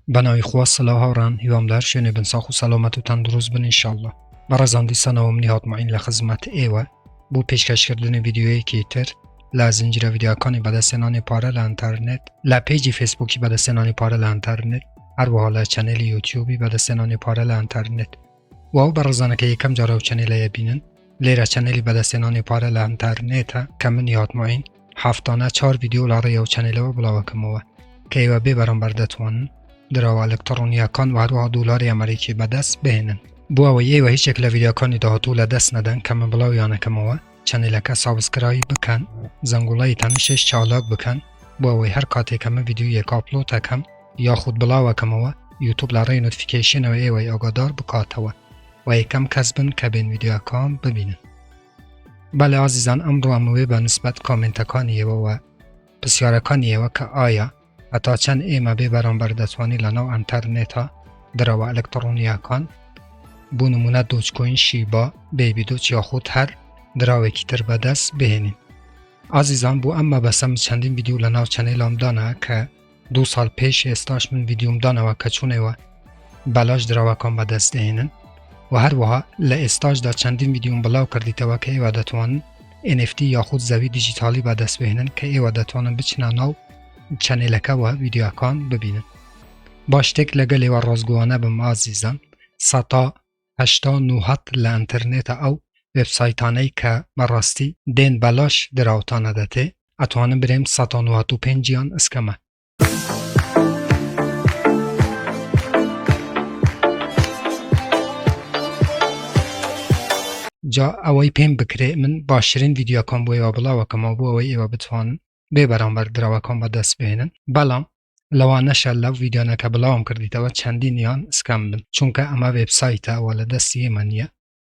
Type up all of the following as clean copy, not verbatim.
بناوی خوا صلاح هاوران هیوامدار شنو بن ساخو سلامت و تندروست بن انشالله. برازاندی سناوم نهات معین لخدمت ایوه بو پیشکش کردن ویدیویی که تر لازنجره ویدیوکانی بعد سنانی پاره لانترنت لا پیجی فیسبوکی بعد سنانی پاره لانترنت هر وحالا چنل یوتیوبی بعد سنانی پاره لانترنت و او برازانه که یکم جارو چنل یبینن لیره چنلی بعد سنانی پاره لانترنت کم نهات معین هفتانه 4 ویدیو لاره یو چنل و بلاوکموه که ایوه ببرم بردتوانن درو الکترونیکان و هر دلار امریکی به دست بهنن بو اوی و هیچ شکل ویدیوکانی دهاتو لدست ندن کم بلاو یانه کموه چنلکه سابسکرایب بکن زنگولای تنشش چالاک بکن بو اوی هر کاتی کم ویدیو یک آپلود کم یا خود بلاو کموه یوتیوب لاره نوتیفیکیشن و ایوی آگادار بکاتوه و یکم کسبن که بین ویدیوکام ببینن. بله عزیزان امرو اموی به نسبت کامنتکانیه و بسیارکانیه و که آیا اتا چند ایمه ببرم بردتوانی لناو انترنت ها درو الکترونیکان بو نمونه دوچ کوین شیبا بیبی دوچ یا خود هر دراوی کی تر به دست بهنین. عزیزان بو اما بسم چندین ویدیو لناو چنلام دانه که 2 سال پیش استاش من ویدیوم دانه و کچونه و بلاش دراوکان به دست دهینن و هر وها لاستاج دا چندین ویدیوم بلاو کردیتا و که ایوه دتوانن NFT یا خود زوی دیجیتالی به دست بهنن که ایوه دتوانن بچنن ناو چنلکه و ویدیوکان ببینن. باشتک لگلی و رازگوانه بم عزیزان ستا 89 لانترنت او وبسایتانه که براستی دین بلاش دراوتانه دته اتوانم بریم 195 جیان اسکمه. جا اوی پیم بکره من باشرین ویدیوکان بوی و بلاوکم و بوی ایوه بتوانن ببرم بر دراوکان با دست بهنن بلام لوانش لو ویدیو نکه بلاوم کردیده و چندین یان اسکم بن چونکه اما وبسایت اول دستی منیه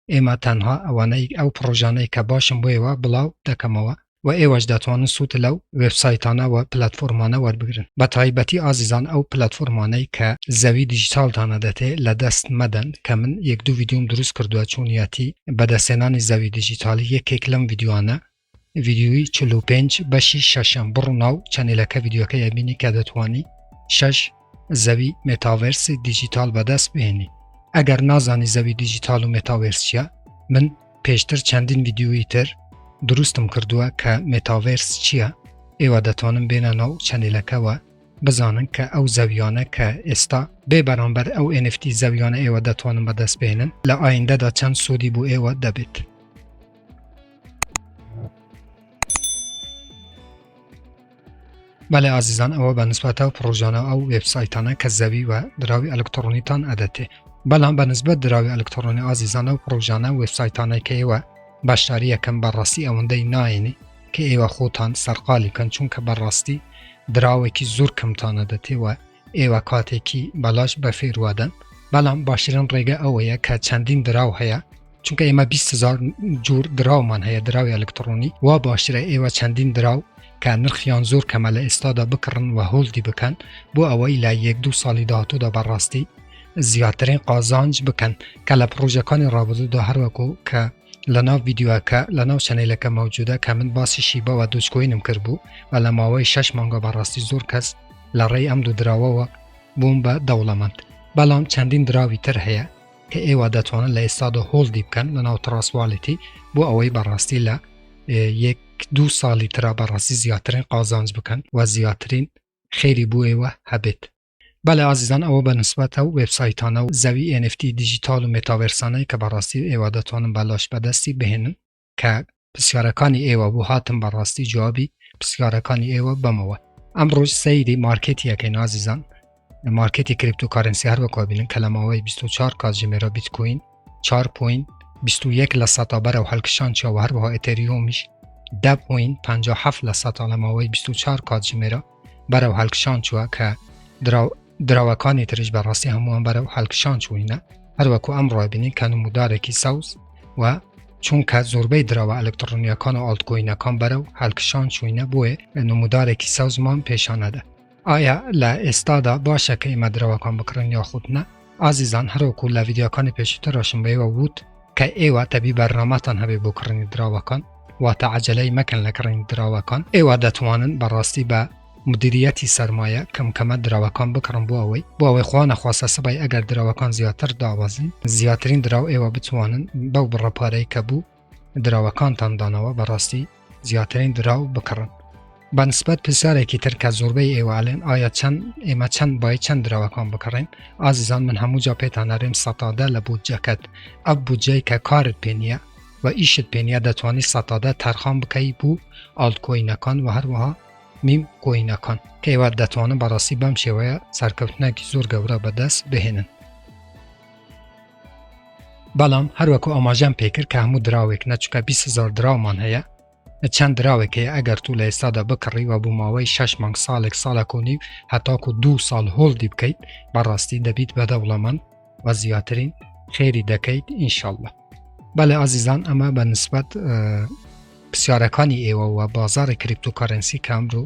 اما تنها اوانه او پروژانه که باشم بوی و بلاو دکموه و ایواج داتوانن سوت لو وبسایتانه و پلتفرمانه ور بگیرن با تایبتی عزیزان او پلتفرمانه که زوی دیجیتال تانه دته لدست مدن که من یک دو ویدیوم درست کردوه چونیتی بدستنان زوی دیجیتالی یک کلم ویدیوانه ویدیوی 45 بشی ششم بروناو چنلکه ویدیوکه یبینی که دتوانی 6 زوی متاورس دیجیتال به دست بهنی. اگر نازانی زوی دیجیتال و متاورس چیه من پیشتر چندین ویدیویی تر درستم کردوه که متاورس چیه ایوه دتوانم بین ناو چنلکه و بزانن که او زویانه که استا ببرانبر او NFT زویانه ایوه دتوانم به دست بهنن لآینده دا چند سودی بو ایوه دبید. بله عزیزان او به نسبت او پروژانه او وبسایتانه که زوی و دراوی الکترونیتان عدته بله به نسبت دراوی الکترونی عزیزان او پروژانه وبسایتانه که ایوه باشتاری یکم برراستی اونده ناینی که ایوه خودتان سرقالی کن چون که برراستی دراوی که زور کمتانه دته و ایوه کاتی که بلاش بفیر وادن بله باشترین ریگه اویه که چندین دراو هیا چون که ایمه 20,000 جور دراو من هیا دراوی الکترونی و باشتره ایوه چندین دراو که نرخیان زور کمال استادا بکرن و هولدی بکن بو اویل 1-2 سالی دهاتو دا برراستی زیادترین قازانج بکن که لپروژکانی رابطه دا هر وکو که لناو ویدیو که لناو چنل که موجوده که من باسی شیبا و دوچکوینم کربو و لماوی 6 مانگا برراستی زور کس لرای ام دو دراوه و بوم به دولمند بلام چندین دراوی تر هیا که ایوه دتوانن لاستادا هولدی بکن لناو تراسوالیتی بو اوی برراستی ل 1-2 سالی تر برراستی زیادترین قازانج بکن و زیادترین خیری بو ایوه هبید. بله عزیزان او به نسبت او وبسایتانه و زوی NFT دیجیتال و متاورسانه که براستی ایوه دتوانن بلاش به دستی بهنن که بسیارکانی ایوه بو هاتم براستی جوابی بسیارکانی ایوه بموه. امروز سیدی مارکتی یکین عزیزان مارکتی کریپتوکارنسی هر وکا بینن کلمه 24 کازجمرا بیت کوین 4.21 لساتا برو حلکشان چا و هر وها اتریومیش 10.57 لساتا لماوی 24 کازجمرا برو حلکشان چوا که دراوکانی ترش براستی همون برو حلکشان چوینه هر وکو امرو بینی که نموداره کی سوز و چون که زوربه دراو الکترونیکان و آلت کوینکان برو حلکشان چوینه بوه نموداره کی سوز مان پیشانه ده آیا لاستادا باشه که ایمه دراوکان بکرن یا خود نه عزیزان هر وکو لویدیوکان پیشتر راشن بیوه بود که ایوه تبی برنامه تان هبی بکرنی دراوکان و تعجلی مکن لکرنی دراوکان ایوه دتوانن براستی به مدیریەتی سەرمایە کەمکەمە دراوەکان بکڕن بۆ ئەوەی خوا نەخواستە سبەی ئەگەر دراوەکان زیاتر داوازین زیاترین دراو ئێوە بتوانن بەو بڕەپارەی کە بوو دراوەکانتان دانەوە بەڕاستی زیاترین دراو بکڕن. بەنسبەت پرسیارێکی تر کە زۆربەی ئێوەڵێن ئایا ئێمە چەند بای چەند دراوەکان بکڕین؟ ئازیزان من هەموو جا پێتان نەرێم سەتادە لە بودجەکەت ئەو بودجەی کە کارت پێ نییە و ئیشت پێ نییە دەتوانی سەتادە تەرخان بکەی بوو ئالتکۆینەکان و هەروەها میم کۆینەکان کە ئێوە دەتوانن بەڕاستی بەم شێوەیە سەرکەوتنێکی زۆر گەورە بەدەست بهێنن. بەڵام هەروەکو ئاماژەم پێکرد کە هەموو دراوێک نەچکە 20,000 دراومان هەیە چەند دراوێک هەیە ئەگەر تو لە ئێستادا بکڕیوە بوو ماوەی 6 مانگ ساڵێک ساڵێک و نیو هەتاکو 2 ساڵ هۆڵدی بکەیت بەڕاستی دەبیت بەدەوڵەمەند و زیاترین خێری دەکەیت ئینشاءالله. بەڵێ ئازیزان ئەمە بە نسبەت پرسیارەکانی ئێوە و بازاری کریپتۆکارنسی کە ئەمڕۆ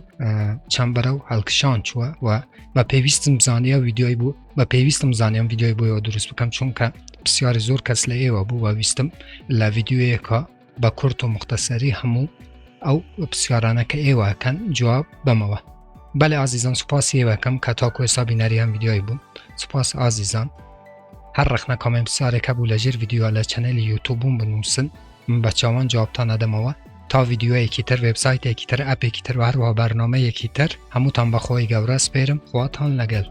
چەمبەرە و هەڵکشان چووە و بە پێویستم زانیە ڤیدیۆی بوو بە پێویستم زانیم ڤیدیۆی بۆیەوە دروست بکەم چونکە پرسیاری زۆر کەس لە ئێوە بوو و ویستم لە ڤیدیۆیەکە بە کورت و مختصری هەموو ئەو پرسیارانە کە ئێوەکەن جواب بمەوە. بەڵێ ئازیزان سوپاسی ئێوەکەم کە تاکو ئێستا بینەری ئەم ڤیدیۆی بوو. سوپاس ئازیزان. هەر ڕەخنە کامێن پرسیارێکە بوو لەژێر ڤیدیۆ لە چەنەلی یوتیوبم بنووسن من بە چاوان جوابتان ئەدەمەوە تا ڤیدیۆیەکی تر وێبسایتێکی تر ئەپێکی تر و هەروەها بەرنامەیەکی تر هەمووتان بەخۆی گەورە سپێرم خواتان لەگەڵ.